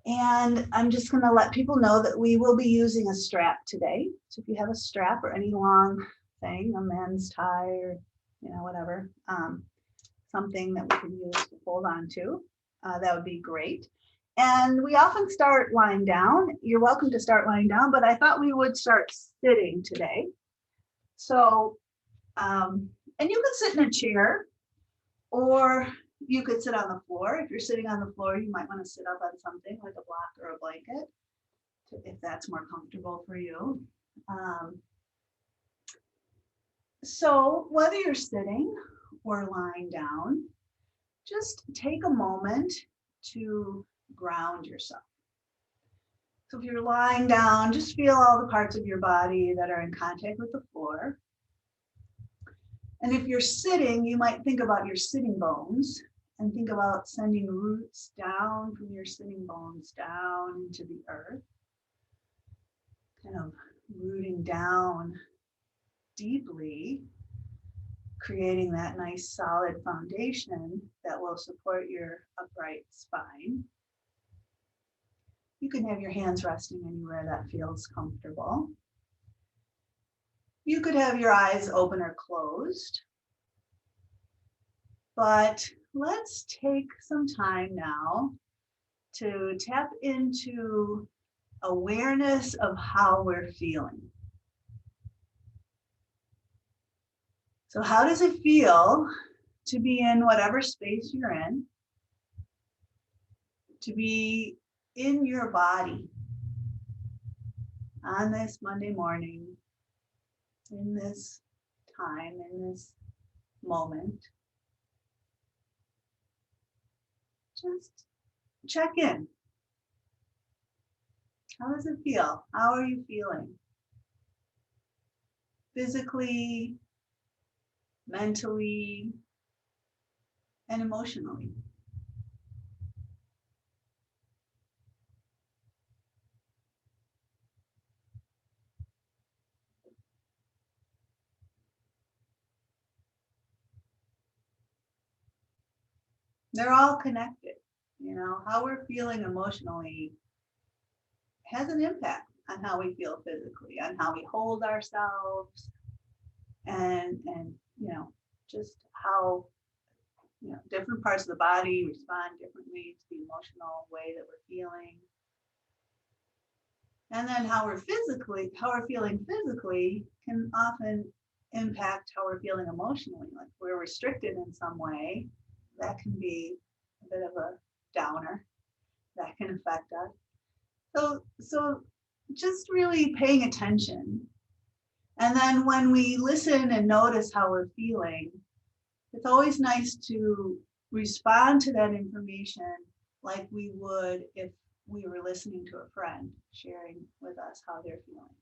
And I'm just going to let people know that we will be using a strap today. So if you have a strap or any long thing, a men's tie or, whatever, something that we can use to hold on to, that would be great. And we often start lying down. You're welcome to start lying down, but I thought we would start sitting today. So, and you could sit in a chair or you could sit on the floor. If you're sitting on the floor, you might want to sit up on something like a block or a blanket, if that's more comfortable for you. So whether you're sitting or lying down, just take a moment to ground yourself. So if you're lying down, just feel all the parts of your body that are in contact with the floor. And if you're sitting, you might think about your sitting bones and think about sending roots down from your sitting bones down into the earth, kind of rooting down deeply, creating that nice solid foundation that will support your upright spine. You can have your hands resting anywhere that feels comfortable. You could have your eyes open or closed. But let's take some time now to tap into awareness of how we're feeling. So how does it feel to be in whatever space you're in, to be in your body on this Monday morning, in this time, in this moment? Just check in. How does it feel? How are you feeling? Physically, mentally, and emotionally. They're all connected. How we're feeling emotionally has an impact on how we feel physically, on how we hold ourselves, and just how different parts of the body respond differently to the emotional way that we're feeling. And then how we're feeling physically can often impact how we're feeling emotionally. Like we're restricted in some way, that can be a bit of a downer. That can affect us. So just really paying attention. And then when we listen and notice how we're feeling, it's always nice to respond to that information like we would if we were listening to a friend sharing with us how they're feeling.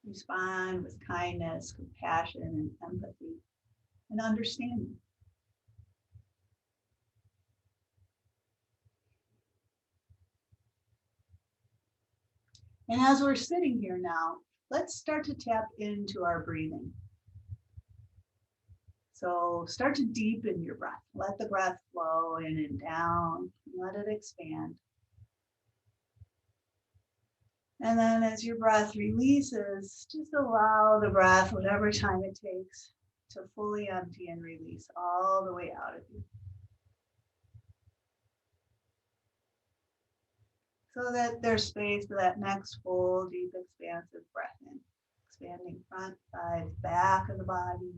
Respond with kindness, compassion, and empathy, and understanding. And as we're sitting here now, let's start to tap into our breathing. So start to deepen your breath. Let the breath flow in and down. Let it expand. And then as your breath releases, just allow the breath, whatever time it takes, to fully empty and release all the way out of you. So that there's space for that next full, deep, expansive breath in. Expanding front, sides, back of the body.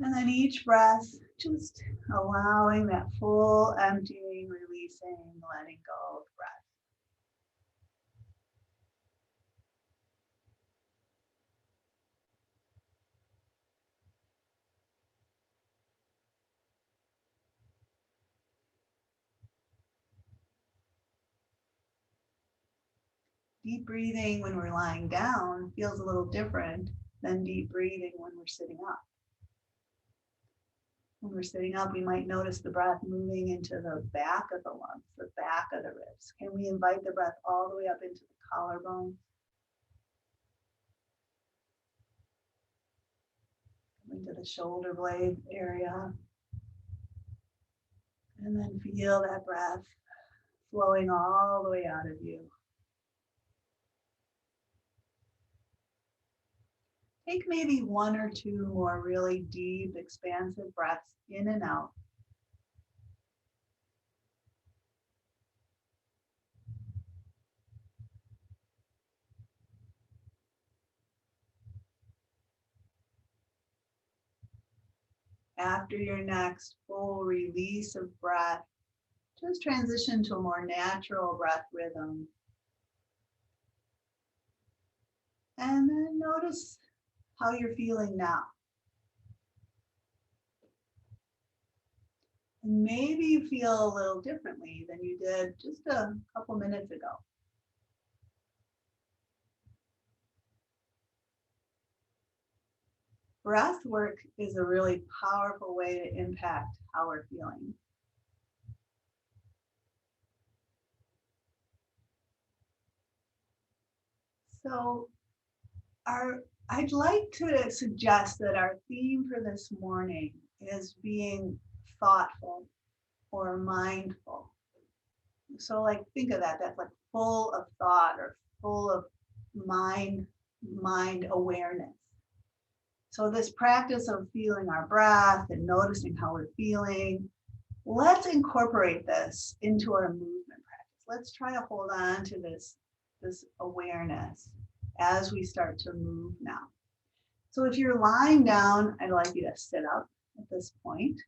And then each breath, just allowing that full emptying, releasing, letting go of breath. Deep breathing when we're lying down feels a little different than deep breathing when we're sitting up. When we're sitting up, we might notice the breath moving into the back of the lungs, the back of the ribs. Can we invite the breath all the way up into the collarbone? Into the shoulder blade area. And then feel that breath flowing all the way out of you. Take maybe one or two more really deep, expansive breaths in and out. After your next full release of breath, just transition to a more natural breath rhythm. And then notice how you're feeling now. And maybe you feel a little differently than you did just a couple minutes ago. Breath work is a really powerful way to impact how we're feeling. So I'd like to suggest that our theme for this morning is being thoughtful or mindful. So like think of that, that's like full of thought or full of mind awareness. So this practice of feeling our breath and noticing how we're feeling, let's incorporate this into our movement practice. Let's try to hold on to this awareness as we start to move now. So if you're lying down, I'd like you to sit up at this point.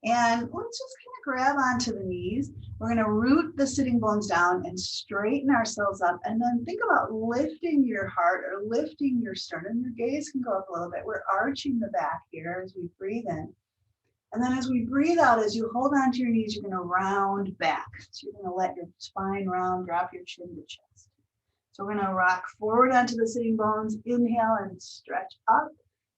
And let's just kind of grab onto the knees. We're going to root the sitting bones down and straighten ourselves up. And then think about lifting your heart or lifting your sternum. Your gaze can go up a little bit. We're arching the back here as we breathe in. And then as we breathe out, as you hold onto your knees, you're going to round back. So you're going to let your spine round, drop your chin to chest. So we're going to rock forward onto the sitting bones. Inhale and stretch up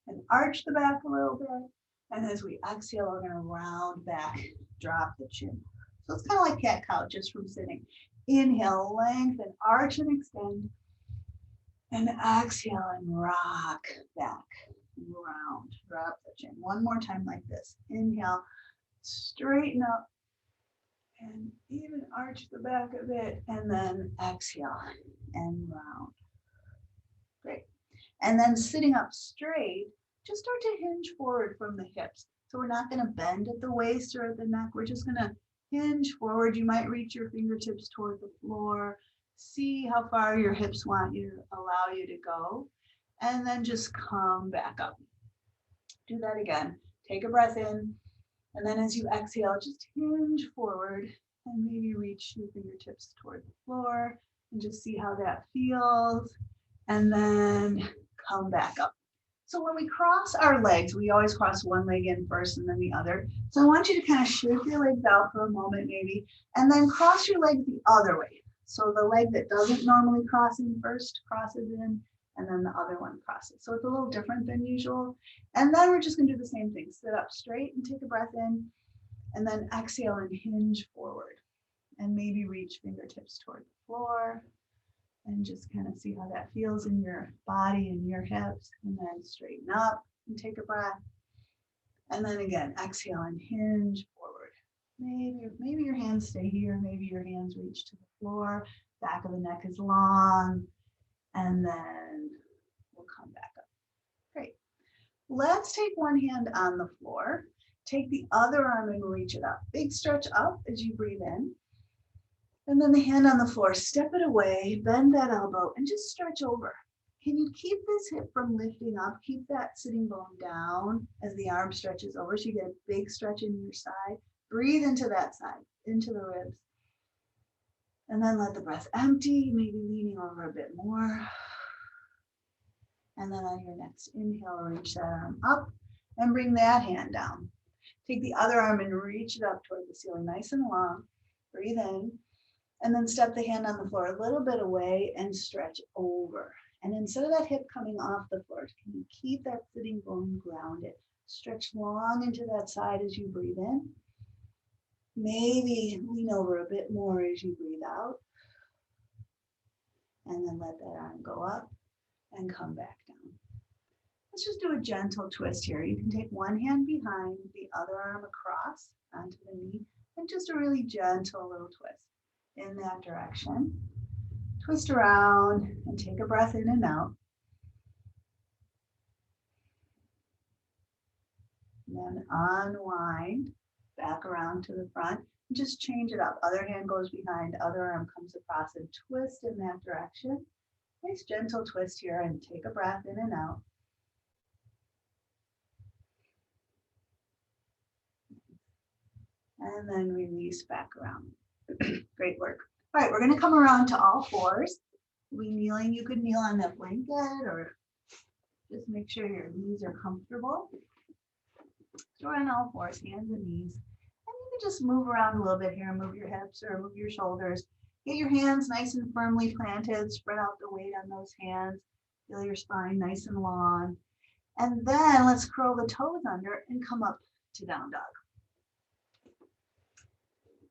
and arch the back a little bit. And as we exhale, we're going to round back, drop the chin. So it's kind of like cat-cow just from sitting. Inhale, lengthen, arch and extend. And exhale and rock back, round, drop the chin. One more time like this. Inhale, straighten up, and even arch the back a bit. And then exhale and round. Great. And then sitting up straight, just start to hinge forward from the hips. So we're not going to bend at the waist or at the neck. We're just going to hinge forward. You might reach your fingertips toward the floor. See how far your hips want you to allow you to go. And then just come back up. Do that again. Take a breath in. And then as you exhale, just hinge forward and maybe reach your fingertips toward the floor and just see how that feels. And then come back up. So when we cross our legs, we always cross one leg in first and then the other. So I want you to kind of shake your legs out for a moment maybe, and then cross your legs the other way. So the leg that doesn't normally cross in first crosses in, and then the other one crosses. So it's a little different than usual. And then we're just gonna do the same thing. Sit up straight and take a breath in, and then exhale and hinge forward. And maybe reach fingertips toward the floor. And just kind of see how that feels in your body and your hips. And then straighten up and take a breath. And then again, exhale and hinge forward. Maybe your hands stay here. Maybe your hands reach to the floor. Back of the neck is long. And then we'll come back up. Great. Let's take one hand on the floor. Take the other arm and reach it up. Big stretch up as you breathe in. And then the hand on the floor, step it away, bend that elbow, and just stretch over. Can you keep this hip from lifting up? Keep that sitting bone down as the arm stretches over so you get a big stretch in your side. Breathe into that side, into the ribs. And then let the breath empty, maybe leaning over a bit more. And then on your next inhale, reach that arm up and bring that hand down. Take the other arm and reach it up toward the ceiling, nice and long. Breathe in. And then step the hand on the floor a little bit away and stretch over. And instead of that hip coming off the floor, can you keep that sitting bone grounded? Stretch long into that side as you breathe in. Maybe lean over a bit more as you breathe out. And then let that arm go up and come back down. Let's just do a gentle twist here. You can take one hand behind, the other arm across onto the knee. And just a really gentle little twist in that direction. Twist around and take a breath in and out. And then unwind back around to the front. Just change it up. Other hand goes behind, other arm comes across and twist in that direction. Nice gentle twist here and take a breath in and out. And then release back around. Great work. All right, we're going to come around to all fours. We kneeling, you could kneel on that blanket or just make sure your knees are comfortable. So we're on all fours, hands and knees. And you can just move around a little bit here, move your hips or move your shoulders. Get your hands nice and firmly planted, spread out the weight on those hands. Feel your spine nice and long. And then let's curl the toes under and come up to down dog.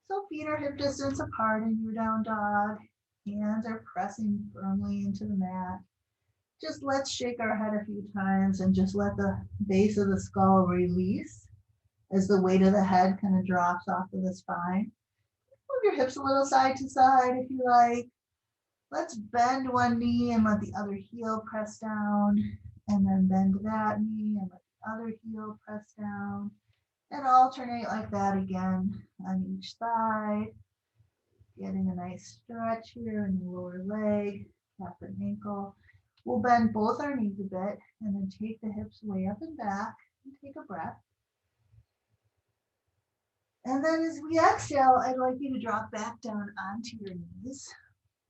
So feet are hip distance apart in your down dog. Hands are pressing firmly into the mat. Just let's shake our head a few times and just let the base of the skull release as the weight of the head kind of drops off of the spine. Move your hips a little side to side if you like. Let's bend one knee and let the other heel press down, and then bend that knee and let the other heel press down, and alternate like that again on each side. Getting a nice stretch here in the lower leg, calf and ankle. We'll bend both our knees a bit and then take the hips way up and back and take a breath. And then as we exhale, I'd like you to drop back down onto your knees.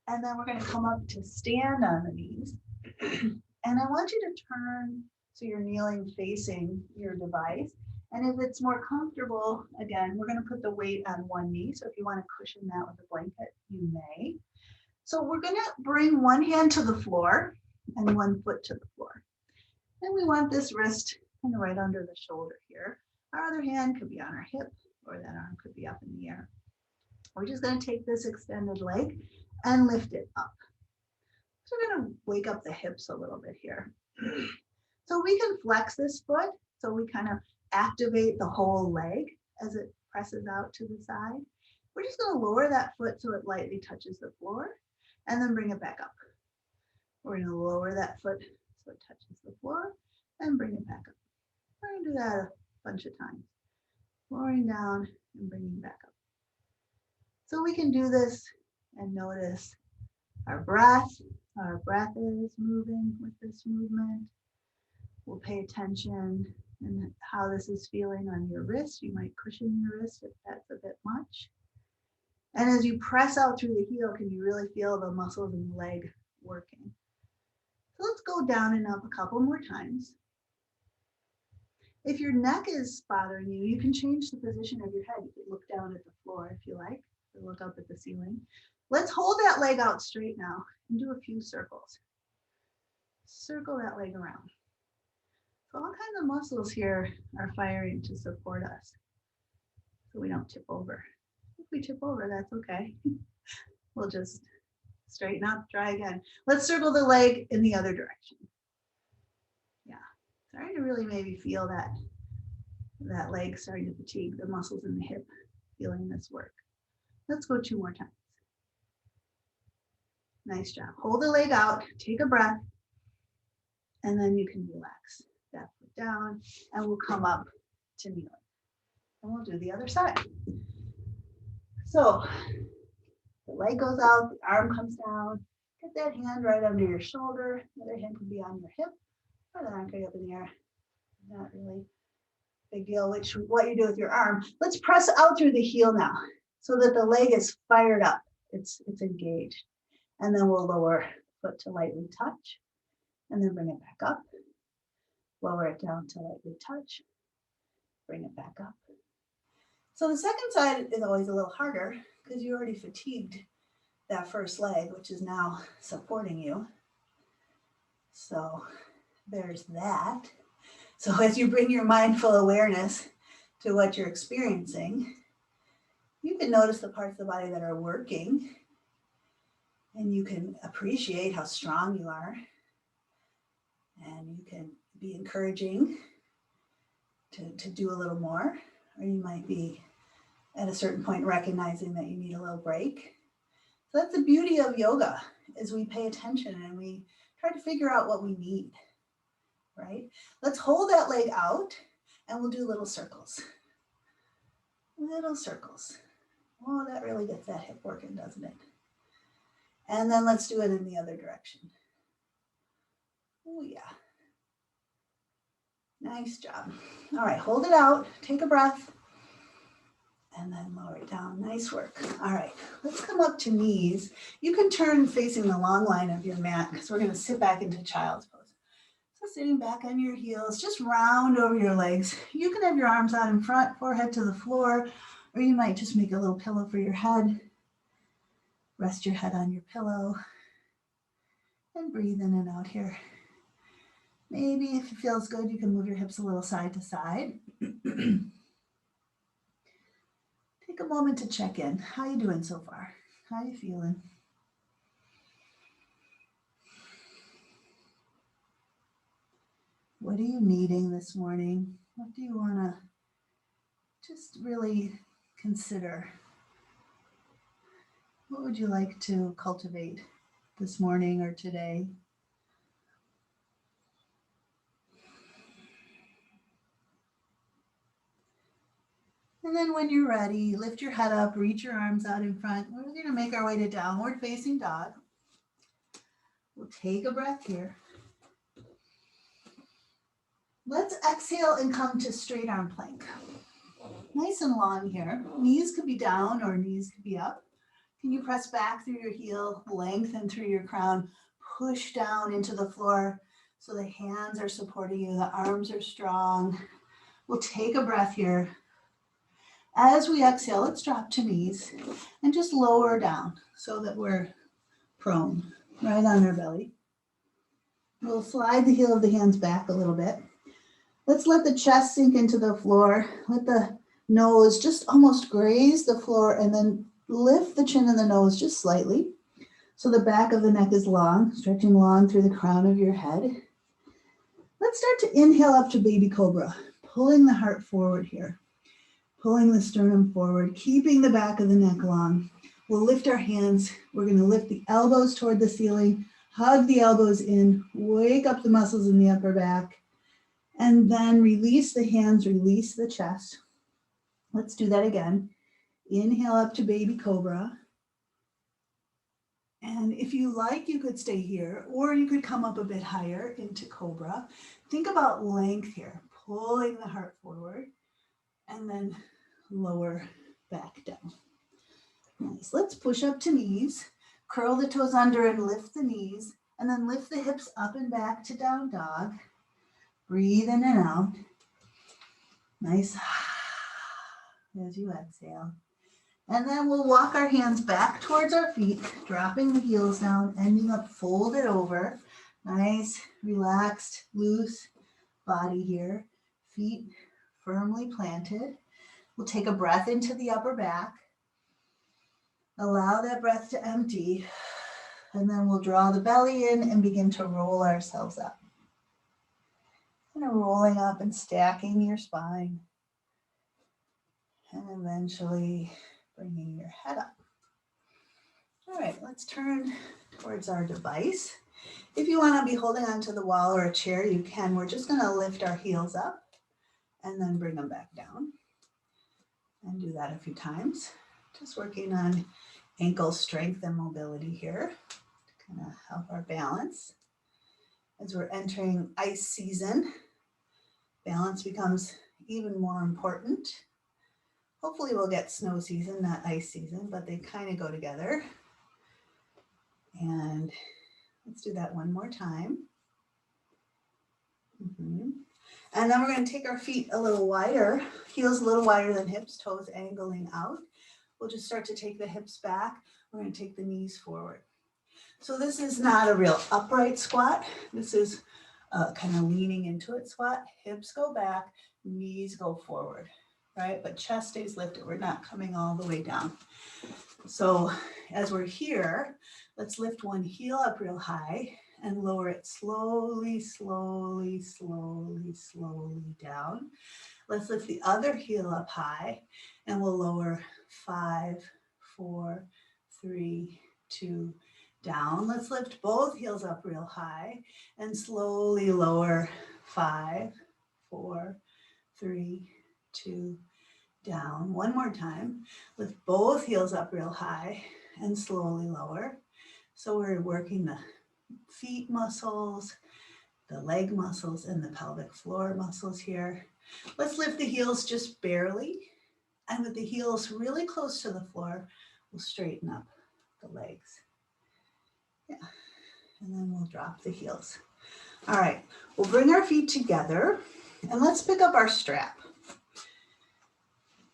And then we're going to come up to stand on the knees. And I want you to turn so you're kneeling facing your device. And if it's more comfortable, again, we're going to put the weight on one knee. So if you want to cushion that with a blanket, you may. So we're going to bring one hand to the floor and one foot to the floor. And we want this wrist kind of right under the shoulder here. Our other hand could be on our hip, or that arm could be up in the air. We're just going to take this extended leg and lift it up. So we're going to wake up the hips a little bit here. So we can flex this foot. So we kind of activate the whole leg as it presses out to the side. We're just going to lower that foot so it lightly touches the floor and then bring it back up. We're going to lower that foot so it touches the floor and bring it back up. We're going to do that a bunch of times. Lowering down and bringing back up. So we can do this and notice our breath. Our breath is moving with this movement. We'll pay attention and how this is feeling on your wrist. You might cushion your wrist if that's a bit much. And as you press out through the heel, can you really feel the muscles in the leg working? So let's go down and up a couple more times. If your neck is bothering you, you can change the position of your head. You can look down at the floor if you like, or look up at the ceiling. Let's hold that leg out straight now and do a few circles. Circle that leg around. So all kinds of muscles here are firing to support us so we don't tip over. If we tip over, that's okay. We'll just straighten up, try again. Let's circle the leg in the other direction. Yeah, starting to really maybe feel that leg starting to fatigue, the muscles in the hip feeling this work. Let's go 2 more times. Nice job. Hold the leg out, take a breath, and then you can relax that foot down, and we'll come up to kneeling. And we'll do the other side. So the leg goes out, the arm comes down, get that hand right under your shoulder, the other hand can be on your hip, or the arm can be up in the air. Not really big deal what you do with your arm. Let's press out through the heel now so that the leg is fired up. It's engaged. And then we'll lower foot to lightly touch and then bring it back up. Lower it down to lightly touch, bring it back up. So the second side is always a little harder because you already fatigued that first leg, which is now supporting you. So there's that. So as you bring your mindful awareness to what you're experiencing, you can notice the parts of the body that are working, and you can appreciate how strong you are. And you can be encouraging to do a little more, or you might be at a certain point recognizing that you need a little break. So that's the beauty of yoga, is we pay attention and we try to figure out what we need, right? Let's hold that leg out and we'll do little circles. Little circles. Oh, that really gets that hip working, doesn't it? And then let's do it in the other direction. Oh yeah. Nice job. All right, hold it out, take a breath, and then lower it down. Nice work. All right, let's come up to knees. You can turn facing the long line of your mat because we're gonna sit back into child's pose. So sitting back on your heels, just round over your legs. You can have your arms out in front, forehead to the floor, or you might just make a little pillow for your head. Rest your head on your pillow and breathe in and out here. Maybe if it feels good, you can move your hips a little side to side. Take a moment to check in. How you doing so far? How you feeling? What are you needing this morning? What do you want to just really consider? What would you like to cultivate this morning or today? And then when you're ready, lift your head up, reach your arms out in front. We're going to make our way to downward facing dog. We'll take a breath here. Let's exhale and come to straight arm plank. Nice and long here. Knees could be down or knees could be up. Can you press back through your heel, lengthen through your crown, push down into the floor so the hands are supporting you, the arms are strong. We'll take a breath here. As we exhale, let's drop to knees and just lower down so that we're prone, right on our belly. We'll slide the heel of the hands back a little bit. Let's let the chest sink into the floor. Let the nose just almost graze the floor and then lift the chin and the nose just slightly. So the back of the neck is long, stretching long through the crown of your head. Let's start to inhale up to baby cobra, pulling the heart forward here. Pulling the sternum forward, keeping the back of the neck long. We'll lift our hands. We're going to lift the elbows toward the ceiling, hug the elbows in, wake up the muscles in the upper back, and then release the hands, release the chest. Let's do that again. Inhale up to baby cobra. And if you like, you could stay here, or you could come up a bit higher into cobra. Think about length here, pulling the heart forward, and then lower back down. Nice. Let's push up to knees, curl the toes under and lift the knees, and then lift the hips up and back to down dog. Breathe in and out. Nice. As you exhale. And then we'll walk our hands back towards our feet, dropping the heels down, ending up folded over. Nice, relaxed, loose body here. Feet firmly planted. We'll take a breath into the upper back. Allow that breath to empty. And then we'll draw the belly in and begin to roll ourselves up. Kind of rolling up and stacking your spine. And eventually bringing your head up. All right, let's turn towards our device. If you want to be holding onto the wall or a chair, you can. We're just going to lift our heels up and then bring them back down. And do that a few times. Just working on ankle strength and mobility here to kind of help our balance. As we're entering ice season, balance becomes even more important. Hopefully we'll get snow season, not ice season, but they kind of go together. And let's do that one more time. And then we're going to take our feet a little wider, heels a little wider than hips, toes angling out. We'll just start to take the hips back. We're going to take the knees forward. So this is not a real upright squat. This is kind of leaning into it squat. Hips go back, knees go forward, right? But chest stays lifted. We're not coming all the way down. So as we're here, let's lift one heel up real high and lower it slowly, slowly, slowly, slowly down. Let's lift the other heel up high and we'll lower 5, 4, 3, 2, down. Let's lift both heels up real high and slowly lower 5, 4, 3, 2, down. One more time. Lift both heels up real high and slowly lower. So we're working the feet muscles, the leg muscles, and the pelvic floor muscles here. Let's lift the heels just barely. And with the heels really close to the floor, we'll straighten up the legs. Yeah. And then we'll drop the heels. All right, we'll bring our feet together and let's pick up our strap.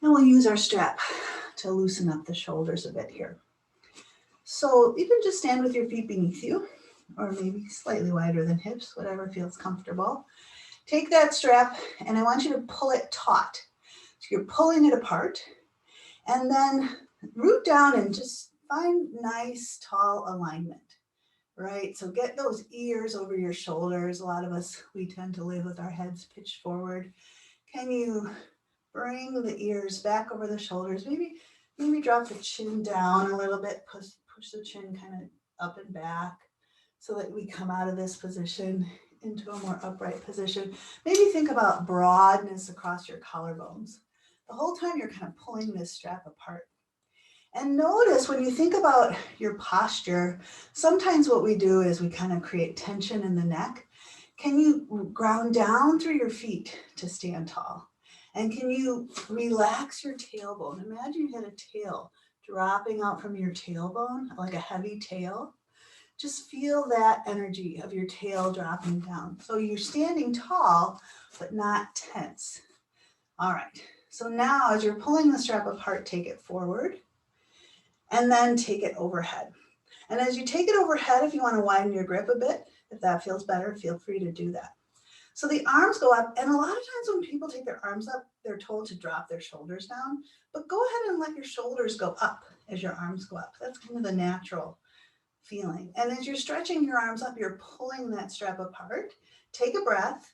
And we'll use our strap to loosen up the shoulders a bit here. So you can just stand with your feet beneath you, or maybe slightly wider than hips, whatever feels comfortable. Take that strap and I want you to pull it taut. So you're pulling it apart and then root down and just find nice tall alignment, right? So get those ears over your shoulders. A lot of us, we tend to live with our heads pitched forward. Can you bring the ears back over the shoulders? Maybe drop the chin down a little bit, push the chin kind of up and back so that we come out of this position into a more upright position. Maybe think about broadness across your collarbones. The whole time you're kind of pulling this strap apart. And notice when you think about your posture, sometimes what we do is we kind of create tension in the neck. Can you ground down through your feet to stand tall? And can you relax your tailbone? Imagine you had a tail dropping out from your tailbone, like a heavy tail. Just feel that energy of your tail dropping down. So you're standing tall, but not tense. All right, so now as you're pulling the strap apart, take it forward and then take it overhead. And as you take it overhead, if you want to widen your grip a bit, if that feels better, feel free to do that. So the arms go up, and a lot of times when people take their arms up, they're told to drop their shoulders down, but go ahead and let your shoulders go up as your arms go up. That's kind of the natural feeling. And as you're stretching your arms up, you're pulling that strap apart. Take a breath,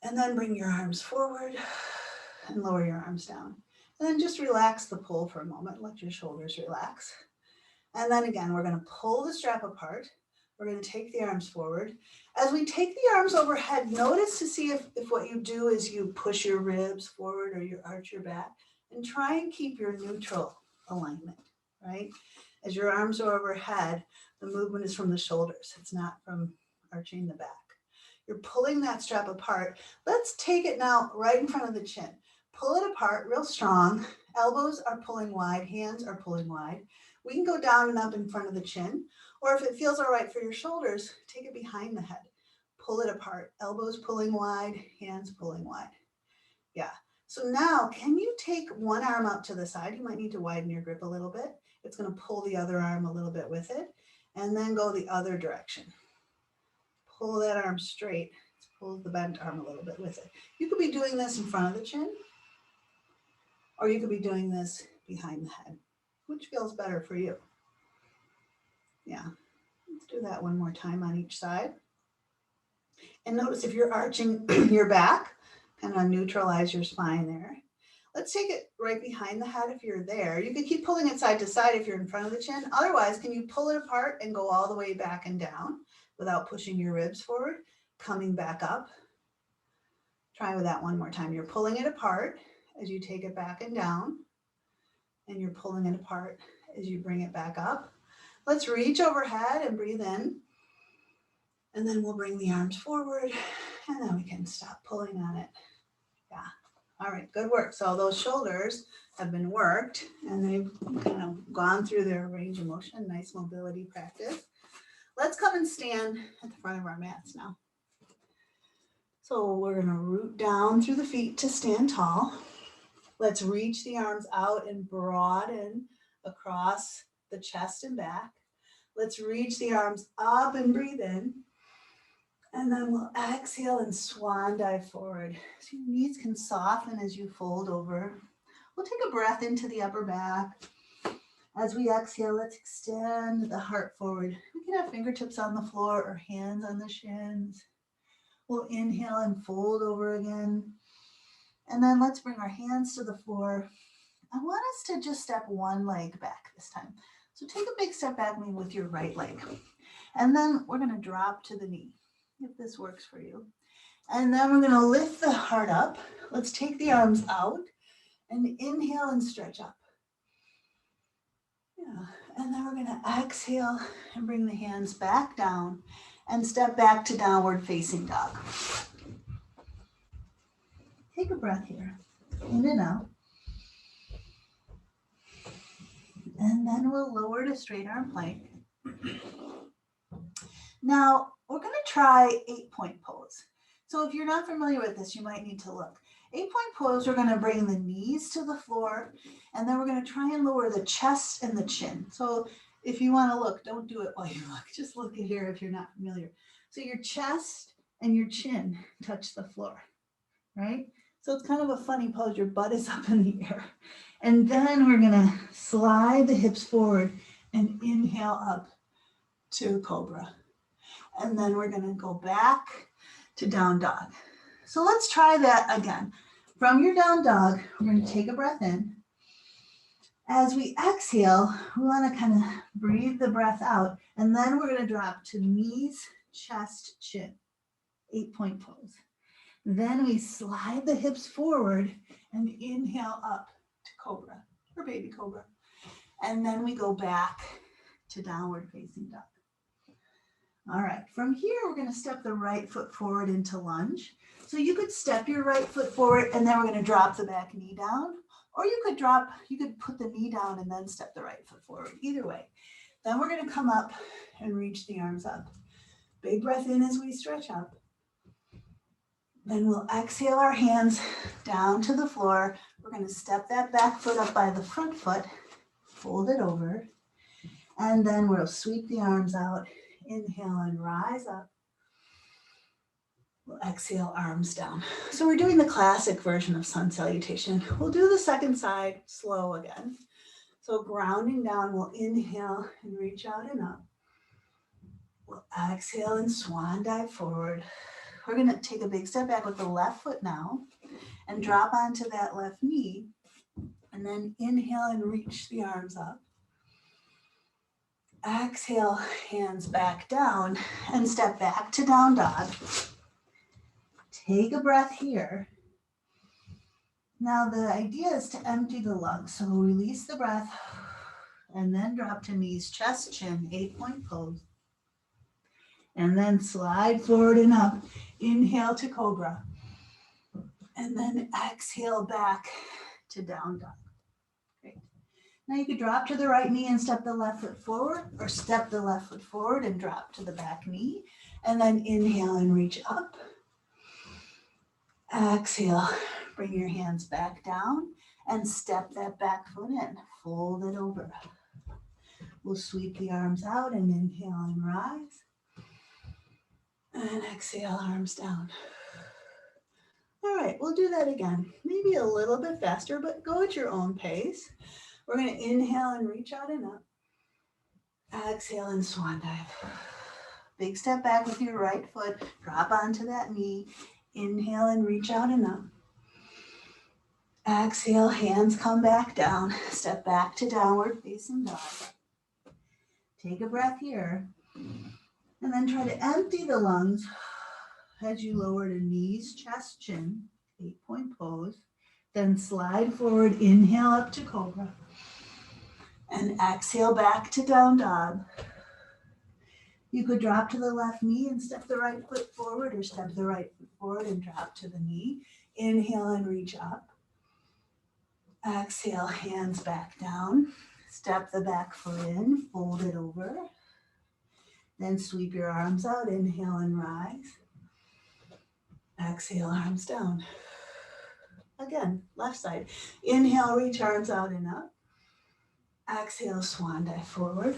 and then bring your arms forward and lower your arms down. And then just relax the pull for a moment. Let your shoulders relax. And then again, we're going to pull the strap apart. We're going to take the arms forward. As we take the arms overhead, notice to see if what you do is you push your ribs forward or you arch your back, and try and keep your neutral alignment, right? As your arms are overhead, the movement is from the shoulders. It's not from arching the back. You're pulling that strap apart. Let's take it now right in front of the chin. Pull it apart real strong. Elbows are pulling wide, hands are pulling wide. We can go down and up in front of the chin, or if it feels all right for your shoulders, take it behind the head. Pull it apart, elbows pulling wide, hands pulling wide. Yeah, so now can you take one arm out to the side? You might need to widen your grip a little bit. It's gonna pull the other arm a little bit with it, and then go the other direction. Pull that arm straight, pull the bent arm a little bit with it. You could be doing this in front of the chin, or you could be doing this behind the head. Which feels better for you? Yeah, let's do that one more time on each side. And notice if you're arching your back, kind of neutralize your spine there. Let's take it right behind the head if you're there. You can keep pulling it side to side if you're in front of the chin. Otherwise, can you pull it apart and go all the way back and down without pushing your ribs forward, coming back up? Try with that one more time. You're pulling it apart as you take it back and down, and you're pulling it apart as you bring it back up. Let's reach overhead and breathe in. And then we'll bring the arms forward, and then we can stop pulling on it. Yeah. All right, good work. So those shoulders have been worked, and they've kind of gone through their range of motion. Nice mobility practice. Let's come and stand at the front of our mats now. So we're going to root down through the feet to stand tall. Let's reach the arms out and broaden across the chest and back. Let's reach the arms up and breathe in. And then we'll exhale and swan dive forward. So your knees can soften as you fold over. We'll take a breath into the upper back. As we exhale, let's extend the heart forward. We can have fingertips on the floor or hands on the shins. We'll inhale and fold over again. And then let's bring our hands to the floor. I want us to just step one leg back this time. So take a big step back maybe with your right leg. And then we're going to drop to the knee, if this works for you. And then we're going to lift the heart up. Let's take the arms out and inhale and stretch up. Yeah. And then we're going to exhale and bring the hands back down and step back to downward facing dog. Take a breath here, in and out. And then we'll lower to straight arm plank. Now, we're going to try 8-point pose. So if you're not familiar with this, you might need to look. 8-point pose, we're going to bring the knees to the floor, and then we're going to try and lower the chest and the chin. So if you want to look, don't do it while you look. Just look at here if you're not familiar. So your chest and your chin touch the floor, right? So it's kind of a funny pose. Your butt is up in the air. And then we're going to slide the hips forward and inhale up to cobra. And then we're going to go back to down dog. So let's try that again. From your down dog, we're going to take a breath in. As we exhale, we want to kind of breathe the breath out. And then we're going to drop to knees, chest, chin. 8-point pose. Then we slide the hips forward and inhale up to cobra or baby cobra. And then we go back to downward facing dog. All right, from here, we're going to step the right foot forward into lunge. So you could step your right foot forward and then we're going to drop the back knee down. Or you could put the knee down and then step the right foot forward. Either way. Then we're going to come up and reach the arms up. Big breath in as we stretch up. Then we'll exhale our hands down to the floor. We're going to step that back foot up by the front foot, fold it over, and then we'll sweep the arms out. Inhale and rise up. We'll exhale, arms down. So we're doing the classic version of sun salutation. We'll do the second side slow again. So grounding down, we'll inhale and reach out and up. We'll exhale and swan dive forward. We're going to take a big step back with the left foot now and drop onto that left knee. And then inhale and reach the arms up. Exhale, hands back down and step back to down dog. Take a breath here. Now the idea is to empty the lungs. So release the breath and then drop to knees, chest, chin, 8-point pose. And then slide forward and up. Inhale to cobra. And then exhale back to down dog. Great. Now you could drop to the right knee and step the left foot forward, or step the left foot forward and drop to the back knee. And then inhale and reach up. Exhale, bring your hands back down and step that back foot in. Fold it over. We'll sweep the arms out and inhale and rise. And exhale, arms down. All right, we'll do that again. Maybe a little bit faster, but go at your own pace. We're going to inhale and reach out and up. Exhale and swan dive. Big step back with your right foot. Drop onto that knee. Inhale and reach out and up. Exhale, hands come back down. Step back to downward facing dog. Take a breath here. And then try to empty the lungs as you lower to knees, chest, chin, 8-point pose. Then slide forward, inhale up to cobra. And exhale back to down dog. You could drop to the left knee and step the right foot forward, or step the right foot forward and drop to the knee. Inhale and reach up. Exhale, hands back down. Step the back foot in, fold it over. Then sweep your arms out, inhale and rise. Exhale, arms down. Again, left side. Inhale, reach arms out and up. Exhale, swan dive forward.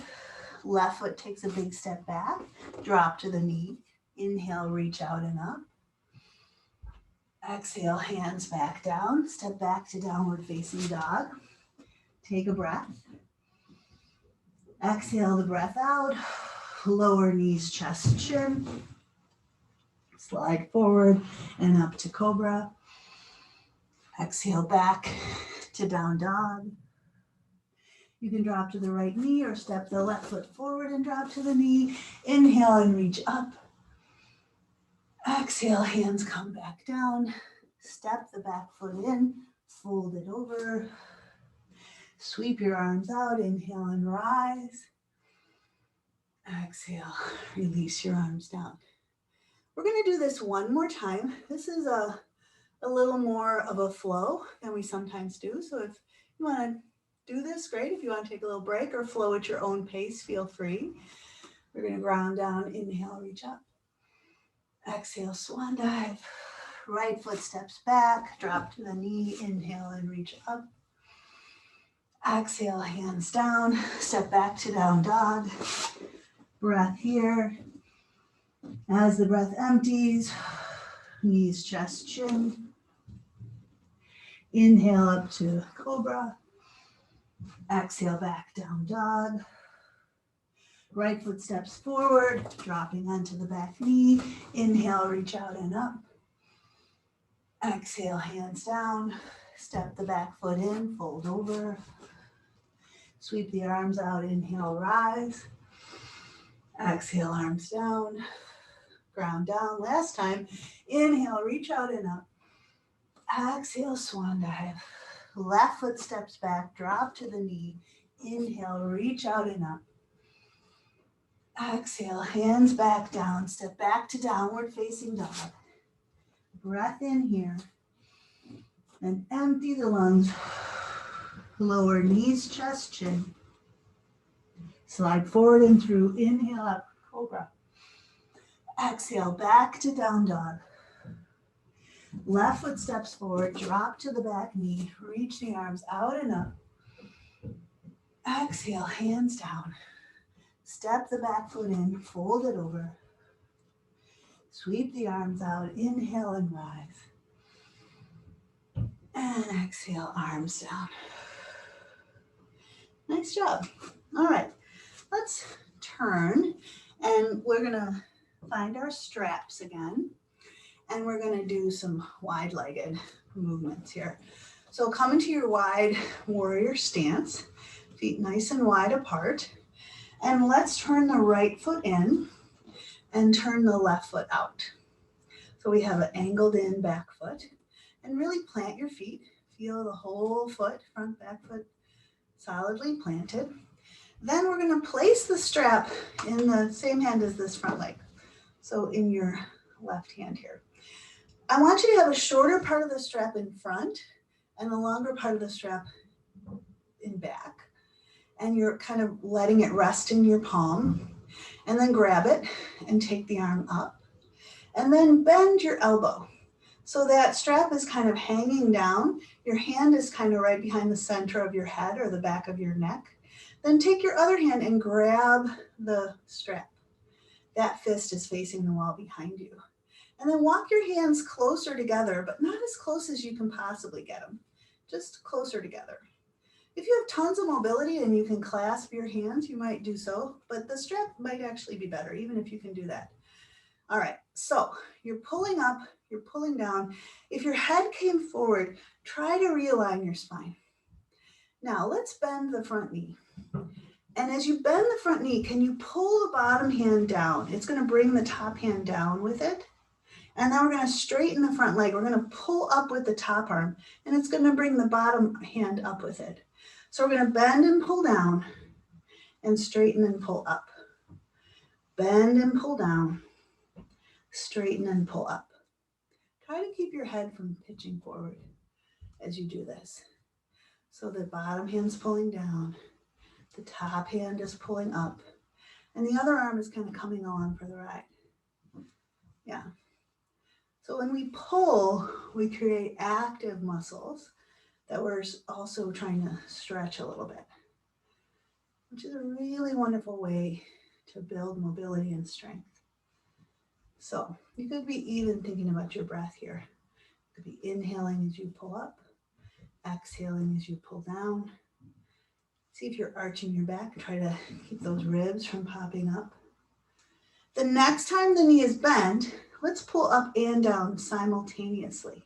Left foot takes a big step back. Drop to the knee. Inhale, reach out and up. Exhale, hands back down. Step back to downward facing dog. Take a breath. Exhale the breath out. Lower knees, chest, chin. Slide forward and up to cobra. Exhale back to down dog. You can drop to the right knee or step the left foot forward and drop to the knee. Inhale and reach up. Exhale, hands come back down. Step the back foot in, fold it over. Sweep your arms out, inhale and rise. Exhale, release your arms down. We're going to do this one more time. This is a little more of a flow than we sometimes do. So if you want to do this, great. If you want to take a little break or flow at your own pace, feel free. We're going to ground down, inhale, reach up. Exhale, swan dive. Right foot steps back, drop to the knee, inhale and reach up. Exhale, hands down, step back to down dog. Breath here. As the breath empties, knees, chest, chin. Inhale up to cobra. Exhale back down dog. Right foot steps forward, dropping onto the back knee. Inhale, reach out and up. Exhale, hands down. Step the back foot in, fold over. Sweep the arms out, inhale, rise. Exhale, arms down. Ground down. Last time, inhale, reach out and up. Exhale, swan dive. Left foot steps back, drop to the knee. Inhale, reach out and up. Exhale, hands back down, step back to downward facing dog. Breath in here. And empty the lungs. Lower knees, chest, chin. Slide forward and through. Inhale up, cobra. Exhale, back to down dog. Left foot steps forward, drop to the back knee, reach the arms out and up. Exhale, hands down. Step the back foot in, fold it over. Sweep the arms out, inhale and rise. And exhale, arms down. Nice job. All right, let's turn and we're gonna find our straps again. And we're gonna do some wide-legged movements here. So come into your wide warrior stance, feet nice and wide apart. And let's turn the right foot in and turn the left foot out. So we have an angled in back foot. And really plant your feet. Feel the whole foot, front, back foot, solidly planted. Then we're gonna place the strap in the same hand as this front leg. So in your left hand here. I want you to have a shorter part of the strap in front and a longer part of the strap in back. And you're kind of letting it rest in your palm. And then grab it and take the arm up. And then bend your elbow. So that strap is kind of hanging down. Your hand is kind of right behind the center of your head or the back of your neck. Then take your other hand and grab the strap. That fist is facing the wall behind you. And then walk your hands closer together, but not as close as you can possibly get them. Just closer together. If you have tons of mobility and you can clasp your hands, you might do so, but the strap might actually be better, even if you can do that. All right, so you're pulling up, you're pulling down. If your head came forward, try to realign your spine. Now let's bend the front knee. And as you bend the front knee, can you pull the bottom hand down? It's gonna bring the top hand down with it. And then we're gonna straighten the front leg. We're gonna pull up with the top arm, and it's gonna bring the bottom hand up with it. So we're gonna bend and pull down, and straighten and pull up. Bend and pull down, straighten and pull up. Try to keep your head from pitching forward as you do this. So the bottom hand's pulling down, the top hand is pulling up, and the other arm is kind of coming along for the ride. Yeah. So when we pull, we create active muscles that we're also trying to stretch a little bit, which is a really wonderful way to build mobility and strength. So you could be even thinking about your breath here. You could be inhaling as you pull up, exhaling as you pull down. See if you're arching your back. Try to keep those ribs from popping up. The next time the knee is bent, let's pull up and down simultaneously.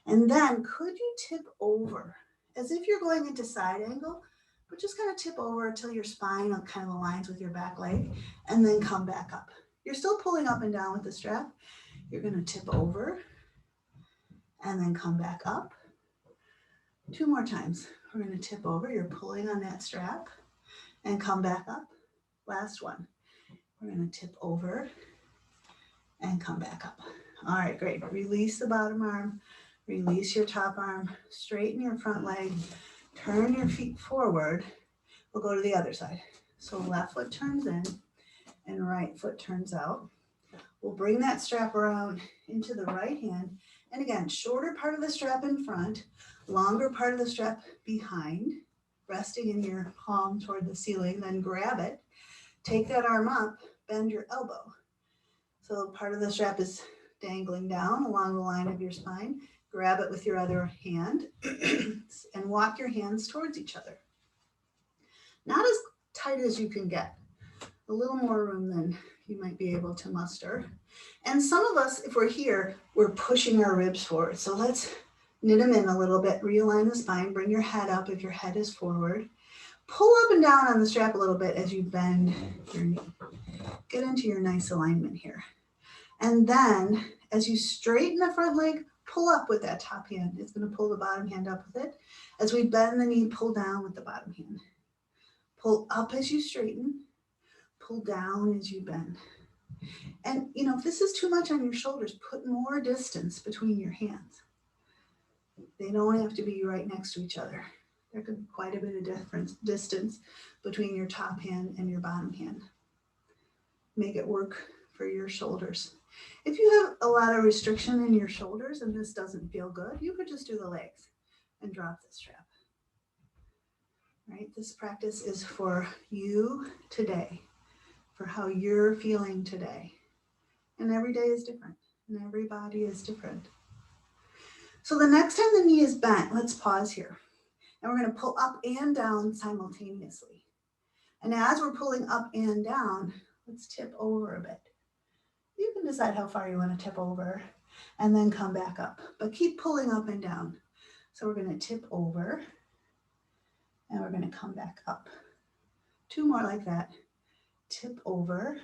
And then could you tip over as if you're going into side angle, but just kind of tip over until your spine kind of aligns with your back leg and then come back up. You're still pulling up and down with the strap. You're going to tip over and then come back up. 2 more times. We're going to tip over. You're pulling on that strap and come back up. Last one. We're going to tip over and come back up. All right, great. Release the bottom arm. Release your top arm. Straighten your front leg. Turn your feet forward. We'll go to the other side. So left foot turns in and right foot turns out. We'll bring that strap around into the right hand. And again, shorter part of the strap in front, longer part of the strap behind, resting in your palm toward the ceiling, then grab it. Take that arm up, bend your elbow. So part of the strap is dangling down along the line of your spine. Grab it with your other hand and walk your hands towards each other. Not as tight as you can get, a little more room than you might be able to muster. And some of us, if we're here, we're pushing our ribs forward. So let's knit them in a little bit, realign the spine, bring your head up if your head is forward. Pull up and down on the strap a little bit as you bend your knee. Get into your nice alignment here. And then as you straighten the front leg, pull up with that top hand. It's going to pull the bottom hand up with it. As we bend the knee, pull down with the bottom hand. Pull up as you straighten, pull down as you bend. And if this is too much on your shoulders, put more distance between your hands. They don't have to be right next to each other. There could be quite a bit of distance between your top hand and your bottom hand. Make it work for your shoulders. If you have a lot of restriction in your shoulders and this doesn't feel good, you could just do the legs and drop the strap. Right? This practice is for you today, for how you're feeling today. And every day is different, and every body is different. So the next time the knee is bent, let's pause here. And we're going to pull up and down simultaneously. And as we're pulling up and down, let's tip over a bit. You can decide how far you want to tip over and then come back up, but keep pulling up and down. So we're going to tip over and we're going to come back up. 2 more like that. Tip over.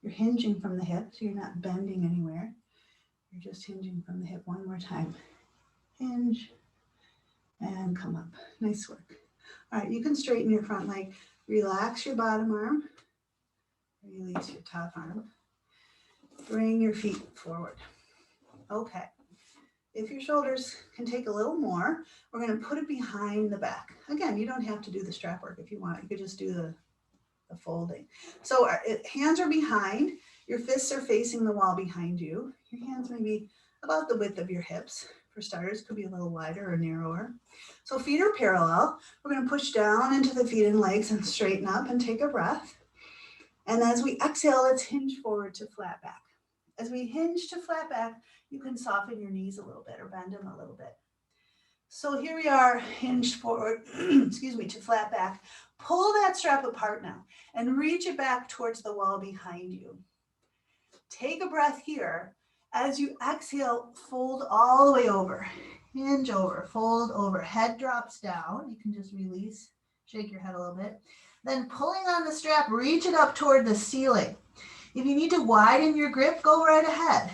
You're hinging from the hip, so you're not bending anywhere. You're just hinging from the hip. 1 more time. Hinge and come up. Nice work. All right, you can straighten your front leg. Relax your bottom arm. Release your top arm. Bring your feet forward. Okay. If your shoulders can take a little more, we're going to put it behind the back. Again, you don't have to do the strap work if you want. You could just do the folding. So our hands are behind. Your fists are facing the wall behind you. Your hands may be about the width of your hips. For starters, could be a little wider or narrower. So feet are parallel. We're going to push down into the feet and legs and straighten up and take a breath. And as we exhale, let's hinge forward to flat back. As we hinge to flat back, you can soften your knees a little bit or bend them a little bit. So here we are, hinged forward, to flat back. Pull that strap apart now and reach it back towards the wall behind you. Take a breath here. As you exhale, fold all the way over. Hinge over, fold over. Head drops down. You can just release, shake your head a little bit. Then pulling on the strap, reach it up toward the ceiling. If you need to widen your grip, go right ahead.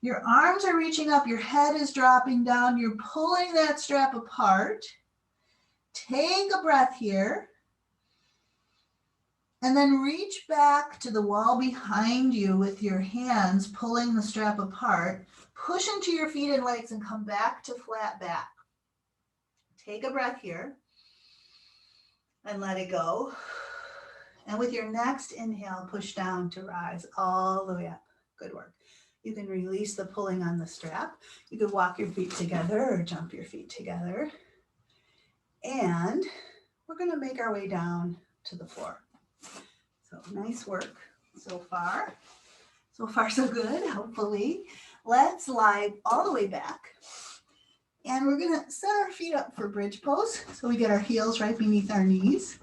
Your arms are reaching up, your head is dropping down, you're pulling that strap apart. Take a breath here. And then reach back to the wall behind you with your hands, pulling the strap apart. Push into your feet and legs and come back to flat back. Take a breath here and let it go. And with your next inhale, push down to rise all the way up. Good work. You can release the pulling on the strap. You could walk your feet together or jump your feet together. And we're going to make our way down to the floor. So nice work so far. So far, so good, hopefully. Let's lie all the way back. And we're going to set our feet up for bridge pose. So we get our heels right beneath our knees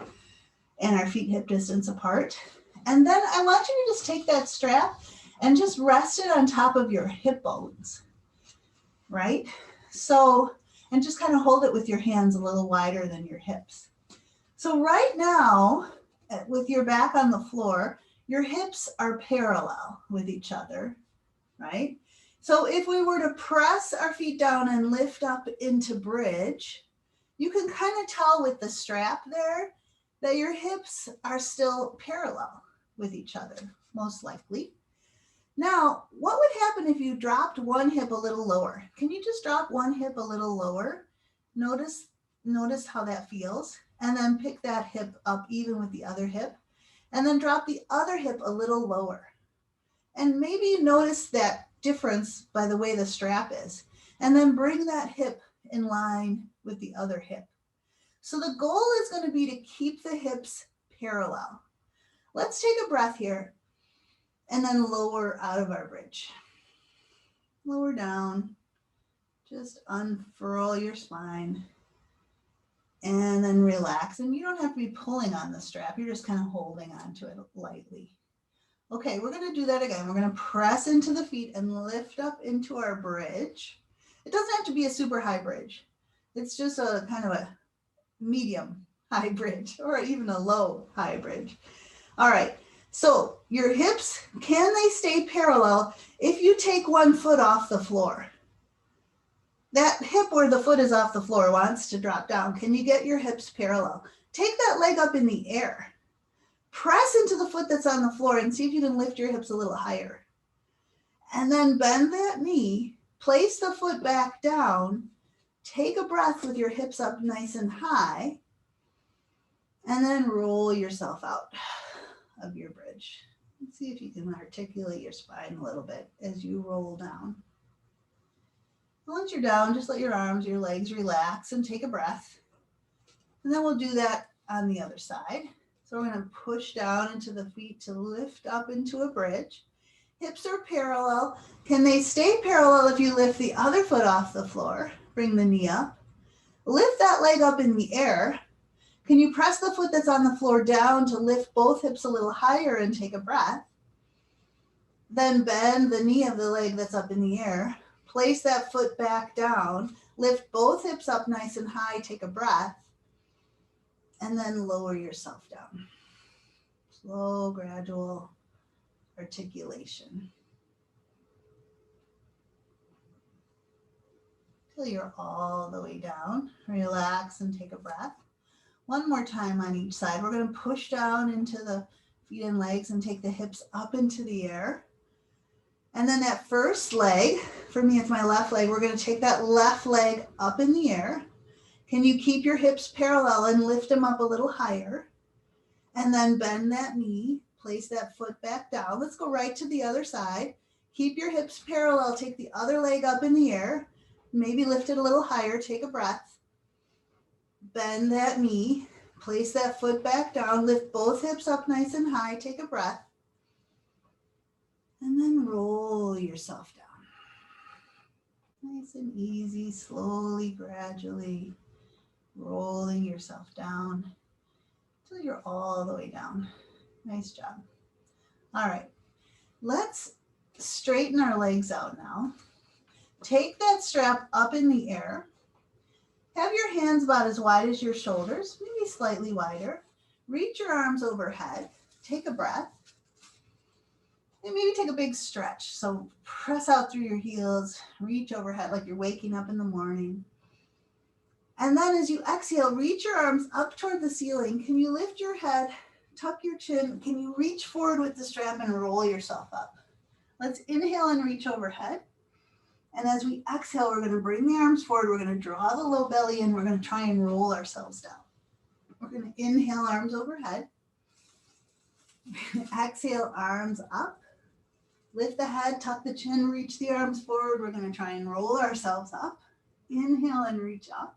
and our feet hip distance apart. And then I want you to just take that strap and just rest it on top of your hip bones, right? So, and just kind of hold it with your hands a little wider than your hips. So right now, with your back on the floor, your hips are parallel with each other, right? So if we were to press our feet down and lift up into bridge, you can kind of tell with the strap there that your hips are still parallel with each other, most likely. Now, what would happen if you dropped one hip a little lower? Can you just drop one hip a little lower? Notice how that feels. And then pick that hip up even with the other hip. And then drop the other hip a little lower. And maybe you notice that difference by the way the strap is. And then bring that hip in line with the other hip. So the goal is going to be to keep the hips parallel. Let's take a breath here and then lower out of our bridge. Lower down, just unfurl your spine and then relax. And you don't have to be pulling on the strap, you're just kind of holding onto it lightly. Okay, we're going to do that again. We're going to press into the feet and lift up into our bridge. It doesn't have to be a super high bridge. It's just a kind of a medium high bridge or even a low high bridge. All right, so your hips, can they stay parallel if you take one foot off the floor? That hip where the foot is off the floor wants to drop down. Can you get your hips parallel? Take that leg up in the air. Press into the foot that's on the floor and see if you can lift your hips a little higher. And then bend that knee, place the foot back down, take a breath with your hips up nice and high, and then roll yourself out of your bridge. Let's see if you can articulate your spine a little bit as you roll down. Once you're down, just let your arms, your legs relax and take a breath. And then we'll do that on the other side. So we're going to push down into the feet to lift up into a bridge. Hips are parallel. Can they stay parallel if you lift the other foot off the floor? Bring the knee up. Lift that leg up in the air. Can you press the foot that's on the floor down to lift both hips a little higher and take a breath? Then bend the knee of the leg that's up in the air. Place that foot back down. Lift both hips up nice and high. Take a breath. And then lower yourself down. Slow, gradual articulation. Till you're all the way down. Relax and take a breath. One more time on each side. We're going to push down into the feet and legs and take the hips up into the air. And then that first leg, for me it's my left leg, we're going to take that left leg up in the air. Can you keep your hips parallel and lift them up a little higher? And then bend that knee, place that foot back down. Let's go right to the other side. Keep your hips parallel, take the other leg up in the air. Maybe lift it a little higher, take a breath. Bend that knee, place that foot back down, lift both hips up nice and high, take a breath. And then roll yourself down. Nice and easy, slowly, gradually rolling yourself down until you're all the way down. Nice job. All right, let's straighten our legs out now. Take that strap up in the air. Have your hands about as wide as your shoulders, maybe slightly wider. Reach your arms overhead. Take a breath. And maybe take a big stretch. So press out through your heels, reach overhead like you're waking up in the morning. And then as you exhale, reach your arms up toward the ceiling. Can you lift your head, tuck your chin? Can you reach forward with the strap and roll yourself up? Let's inhale and reach overhead. And as we exhale, we're going to bring the arms forward. We're going to draw the low belly in. We're going to try and roll ourselves down. We're going to inhale, arms overhead. Exhale, arms up. Lift the head, tuck the chin, reach the arms forward. We're going to try and roll ourselves up. Inhale and reach up.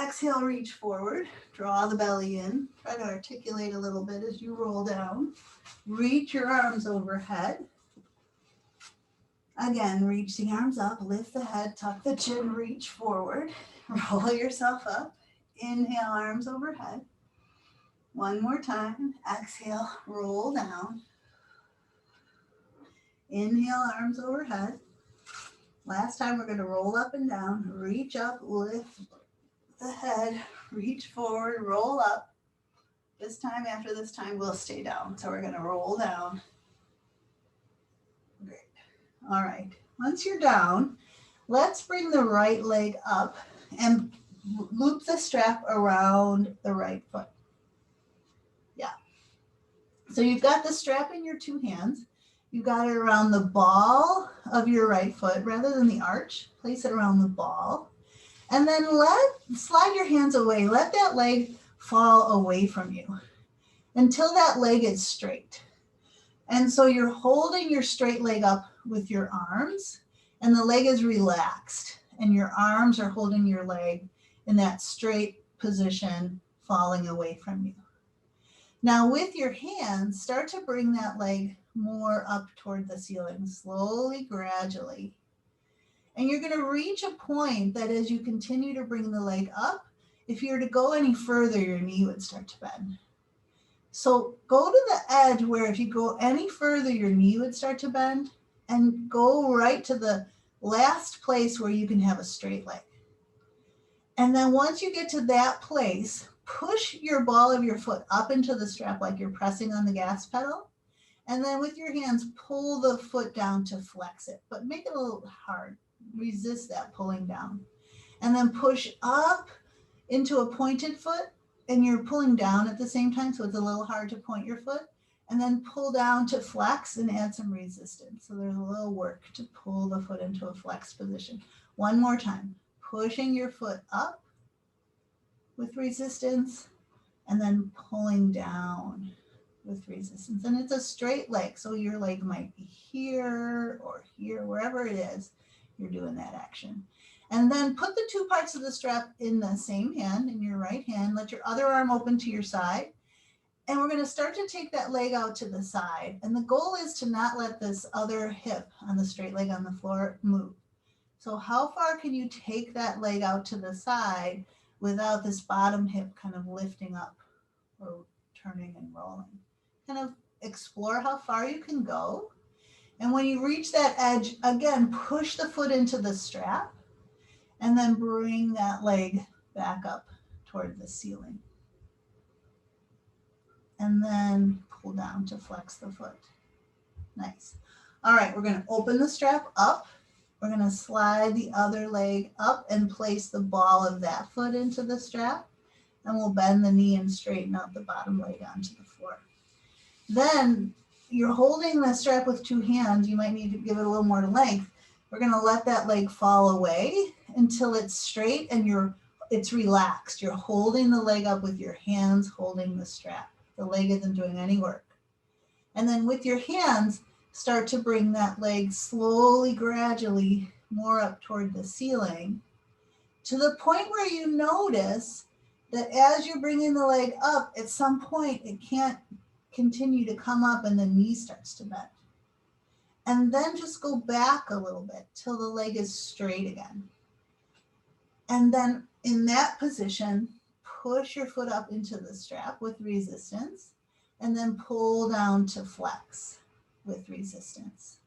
Exhale, reach forward. Draw the belly in. Try to articulate a little bit as you roll down. Reach your arms overhead. Again, reach the arms up, lift the head, tuck the chin, reach forward. Roll yourself up. Inhale, arms overhead. One more time. Exhale, roll down. Inhale, arms overhead. Last time we're going to roll up and down, reach up, lift the head, reach forward, roll up. This time, after this time, we'll stay down. So we're going to roll down. Great. All right. Once you're down, let's bring the right leg up and loop the strap around the right foot. Yeah. So you've got the strap in your two hands. You've got it around the ball of your right foot rather than the arch. Place it around the ball. And then slide your hands away. Let that leg fall away from you until that leg is straight. And so you're holding your straight leg up with your arms, and the leg is relaxed, and your arms are holding your leg in that straight position, falling away from you. Now with your hands, start to bring that leg more up toward the ceiling, slowly, gradually. And you're going to reach a point that as you continue to bring the leg up, if you were to go any further, your knee would start to bend. So go to the edge where if you go any further, your knee would start to bend, and go right to the last place where you can have a straight leg. And then once you get to that place, push your ball of your foot up into the strap like you're pressing on the gas pedal. And then with your hands, pull the foot down to flex it, but make it a little hard. Resist that pulling down. And then push up into a pointed foot, and you're pulling down at the same time, so it's a little hard to point your foot. And then pull down to flex and add some resistance. So there's a little work to pull the foot into a flex position. One more time, pushing your foot up with resistance, and then pulling down with resistance. And it's a straight leg, so your leg might be here or here, wherever it is, you're doing that action. And then put the two parts of the strap in the same hand, in your right hand. Let your other arm open to your side. And we're going to start to take that leg out to the side. And the goal is to not let this other hip on the straight leg on the floor move. So how far can you take that leg out to the side without this bottom hip kind of lifting up or turning and rolling? Kind of explore how far you can go. And when you reach that edge, again, push the foot into the strap and then bring that leg back up toward the ceiling. And then pull down to flex the foot. Nice. All right, we're going to open the strap up. We're going to slide the other leg up and place the ball of that foot into the strap. And we'll bend the knee and straighten out the bottom leg onto the floor. Then you're holding the strap with two hands. You might need to give it a little more length. We're going to let that leg fall away until it's straight and it's relaxed. You're holding the leg up with your hands holding the strap. The leg isn't doing any work. And then with your hands, start to bring that leg slowly, gradually more up toward the ceiling to the point where you notice that as you're bringing the leg up, at some point it can't continue to come up and the knee starts to bend. And then just go back a little bit till the leg is straight again. And then in that position, push your foot up into the strap with resistance and then pull down to flex with resistance.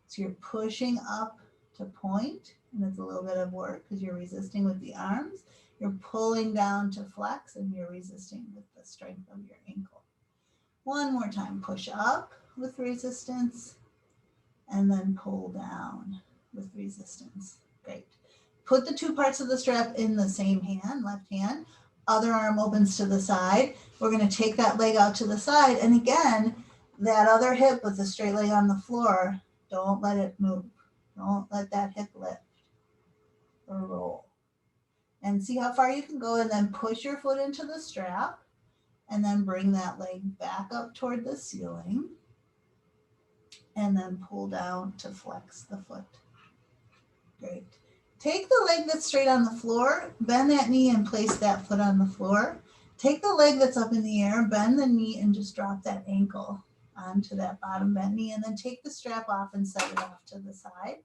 So you're pushing up to point, and it's a little bit of work because you're resisting with the arms. You're pulling down to flex and you're resisting with the strength of your ankle. One more time, push up with resistance and then pull down with resistance. Great. Put the two parts of the strap in the same hand, left hand. Other arm opens to the side. We're going to take that leg out to the side. And again, that other hip with the straight leg on the floor, don't let it move. Don't let that hip lift or roll. And see how far you can go, and then push your foot into the strap and then bring that leg back up toward the ceiling and then pull down to flex the foot. Great. Take the leg that's straight on the floor, bend that knee and place that foot on the floor. Take the leg that's up in the air, bend the knee and just drop that ankle onto that bottom bent knee, and then take the strap off and set it off to the side.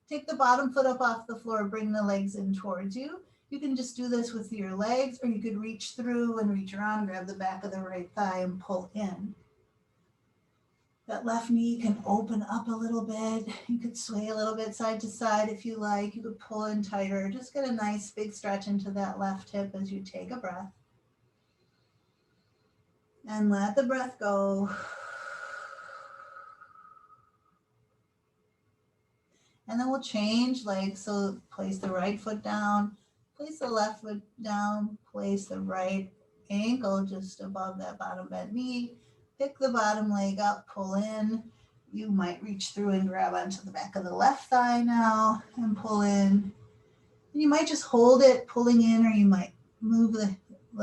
Take the bottom foot up off the floor, bring the legs in towards you. You can just do this with your legs, or you could reach through and reach around, grab the back of the right thigh and pull in. That left knee can open up a little bit. You could sway a little bit side to side if you like. You could pull in tighter. Just get a nice big stretch into that left hip as you take a breath. And let the breath go. And then we'll change legs. So place the right foot down, place the left foot down, place the right ankle just above that bottom bent knee. Pick the bottom leg up, pull in. You might reach through and grab onto the back of the left thigh now and pull in. You might just hold it pulling in, or you might move the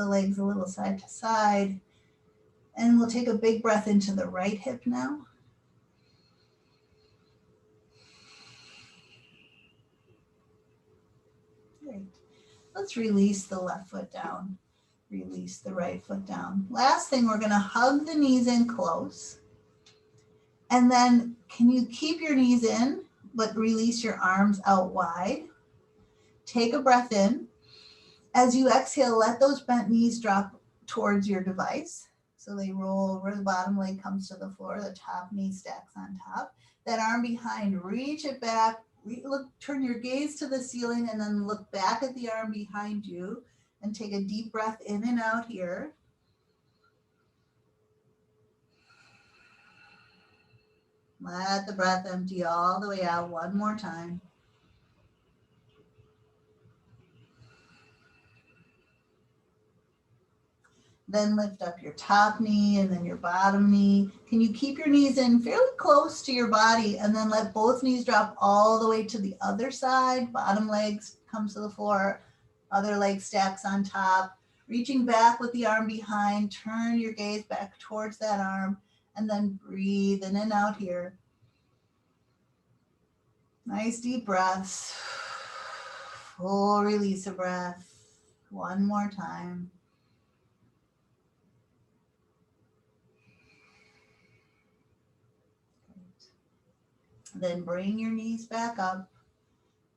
legs a little side to side. And we'll take a big breath into the right hip now. Great. Let's release the left foot down. Release the right foot down. Last thing, we're going to hug the knees in close. And then can you keep your knees in, but release your arms out wide? Take a breath in. As you exhale, let those bent knees drop towards your device. So they roll over, the bottom leg comes to the floor, the top knee stacks on top. That arm behind, reach it back, turn your gaze to the ceiling, and then look back at the arm behind you and take a deep breath in and out here. Let the breath empty all the way out one more time. Then lift up your top knee and then your bottom knee. Can you keep your knees in fairly close to your body, and then let both knees drop all the way to the other side. Bottom legs comes to the floor, other leg stacks on top. Reaching back with the arm behind, turn your gaze back towards that arm, and then breathe in and out here. Nice deep breaths. Full release of breath. One more time. Then bring your knees back up.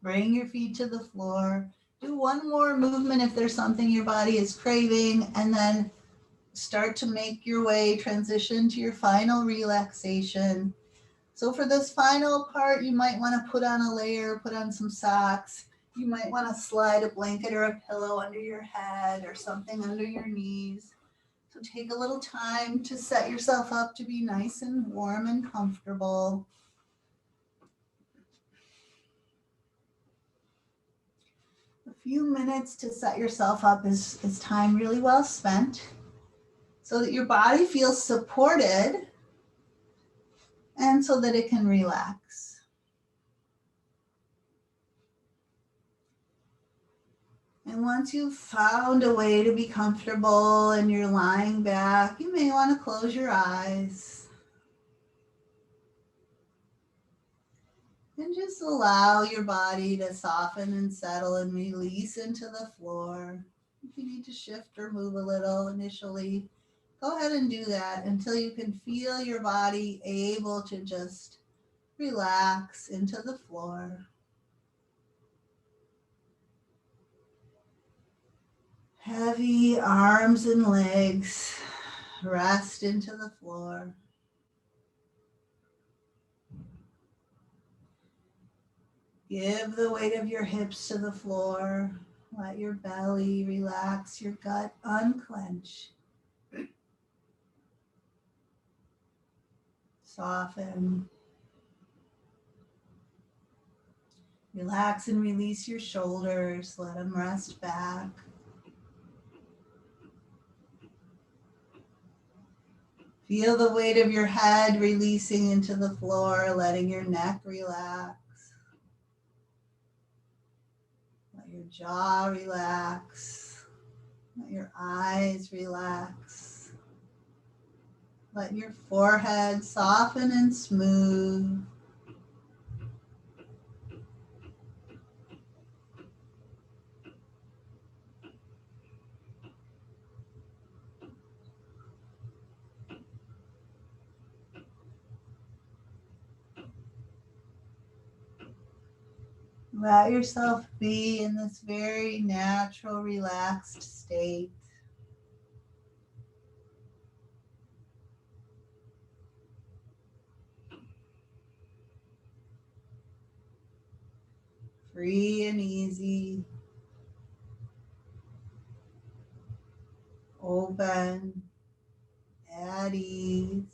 Bring your feet to the floor. Do one more movement if there's something your body is craving, and then start to make your way, transition to your final relaxation. So for this final part, you might want to put on a layer, put on some socks. You might want to slide a blanket or a pillow under your head or something under your knees. So take a little time to set yourself up to be nice and warm and comfortable. A few minutes to set yourself up is time really well spent, so that your body feels supported and so that it can relax. And once you've found a way to be comfortable and you're lying back, you may want to close your eyes. And just allow your body to soften and settle and release into the floor. If you need to shift or move a little initially, go ahead and do that until you can feel your body able to just relax into the floor. Heavy arms and legs rest into the floor. Give the weight of your hips to the floor. Let your belly relax, your gut unclench. Soften. Relax and release your shoulders. Let them rest back. Feel the weight of your head releasing into the floor, letting your neck relax. Let your jaw relax. Let your eyes relax. Let your forehead soften and smooth. Let yourself be in this very natural, relaxed state. free and easy, open, at ease.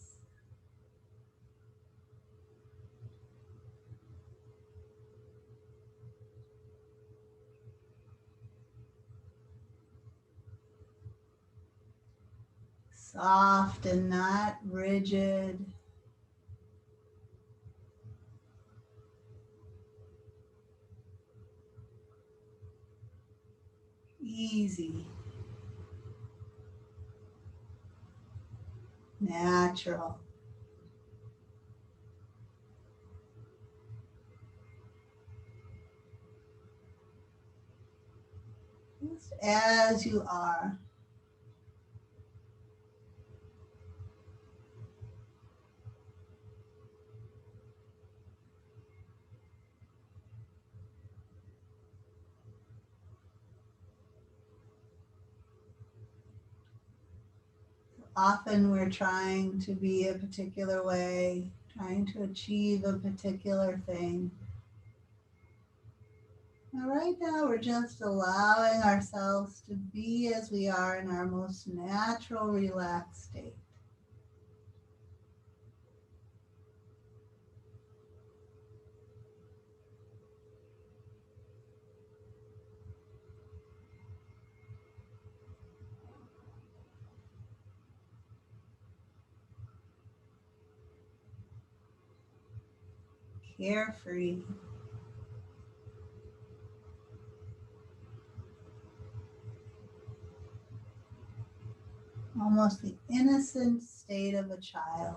Soft and not rigid. Easy. Natural. Just as you are. Often we're trying to be a particular way, trying to achieve a particular thing. Now, right now, we're just allowing ourselves to be as we are in our most natural, relaxed state. Carefree. Almost the innocent state of a child.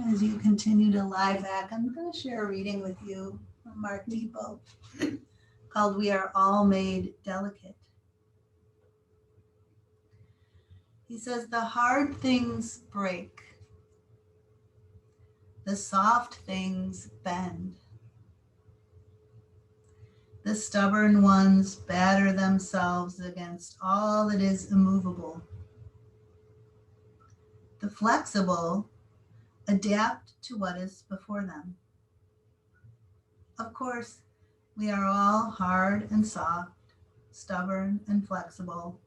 As you continue to lie back, I'm going to share a reading with you from Mark Depot called We Are All Made Delicate. He says, the hard things break, the soft things bend, the stubborn ones batter themselves against all that is immovable. The flexible adapt to what is before them. Of course, we are all hard and soft, stubborn and flexible,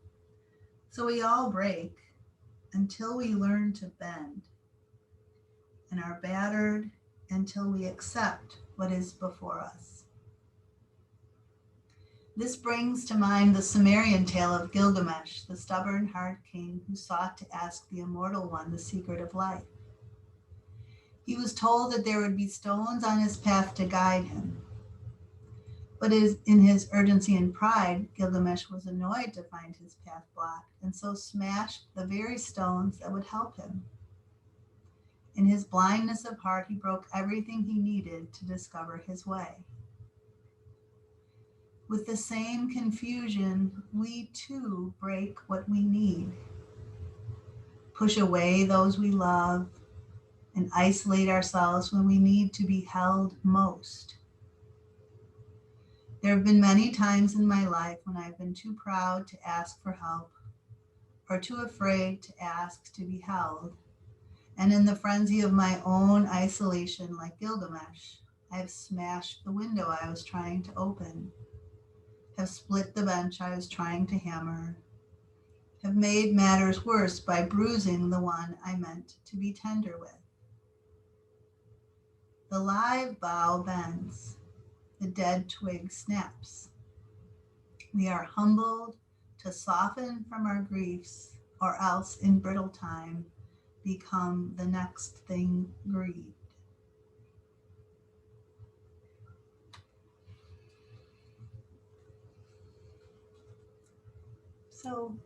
so we all break until we learn to bend, and are battered until we accept what is before us. This brings to mind the Sumerian tale of Gilgamesh, the stubborn, hard king who sought to ask the immortal one the secret of life. He was told that there would be stones on his path to guide him. But in his urgency and pride, Gilgamesh was annoyed to find his path blocked, and so smashed the very stones that would help him. In his blindness of heart, he broke everything he needed to discover his way. With the same confusion, we too break what we need, push away those we love, and isolate ourselves when we need to be held most. There have been many times in my life when I've been too proud to ask for help or too afraid to ask to be held. And in the frenzy of my own isolation, like Gilgamesh, I have smashed the window I was trying to open, have split the bench I was trying to hammer, have made matters worse by bruising the one I meant to be tender with. The live bough bends, the dead twig snaps. We are humbled to soften from our griefs, or else in brittle time become the next thing grieved. So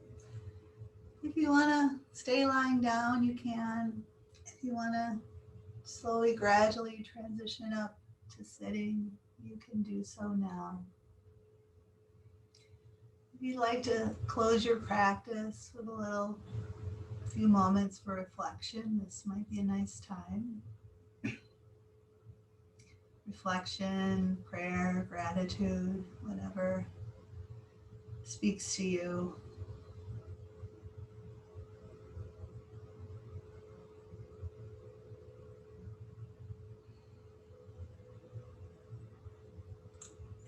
if you want to stay lying down, you can. If you want to slowly, gradually transition up to sitting, you can do so now. If you'd like to close your practice with a few moments for reflection, this might be a nice time. Reflection, prayer, gratitude, whatever speaks to you.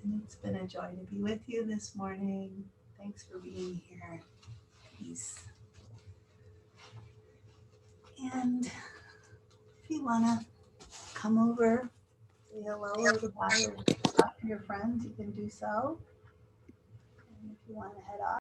And it's been a joy to be with you this morning. Thanks for being here. Peace. And if you want to come over, say hello or goodbye or talk to your friends, you can do so. And if you want to head off,